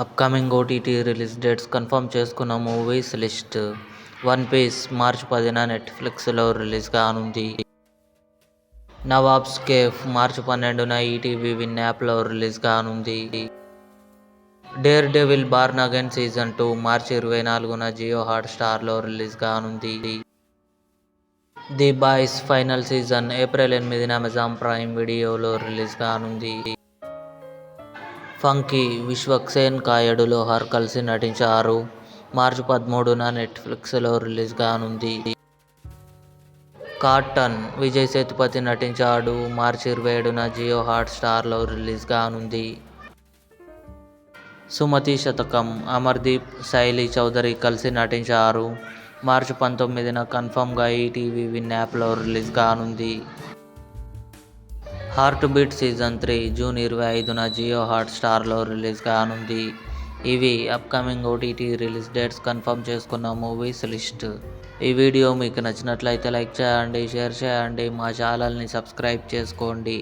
Upcoming OTT release dates confirm చేసుకున్న movies list. 'One Piece' March 10న నెట్ఫ్లిక్స్లో release కానుంది. 'నవాబ్స్ కేఫ్' మార్చి 12న ఈటీవీ విన్ యాప్లో రిలీజ్ కానుంది. 'Daredevil Born Again Season 2' March Jio జియో హాట్స్టార్లో రిలీజ్ కానుంది. 'The Boys' final season April 8న అమెజాన్ ప్రైమ్ వీడియోలో రిలీజ్ కానుంది. 'ఫంకీ' విశ్వక్ సేన్, కాయడు లోహార్ కలిసి నటించారు. మార్చి 13న నెట్ఫ్లిక్స్లో రిలీజ్ కానుంది. 'కార్టన్' విజయ్ సేతుపతి నటించాడు. మార్చి 27న జియో హాట్స్టార్లో రిలీజ్ కానుంది. 'సుమతి శతకం' అమర్దీప్, శైలీ చౌదరి కలిసి నటించారు. మార్చి 19న కన్ఫర్మ్గా ఈటీవీ విన్ యాప్లో రిలీజ్ కానుంది. 'హార్ట్ బీట్ సీజన్ 3' జూన్ 25న జియో హాట్స్టార్లో రిలీజ్ కానుంది. ఇవి upcoming OTT release dates confirm చేసుకున్న మూవీస్ లిస్ట్. ఈ వీడియో మీకు నచ్చినట్లయితే లైక్ చేయండి, షేర్ చేయండి, మా ఛానల్ని సబ్స్క్రైబ్ చేసుకోండి.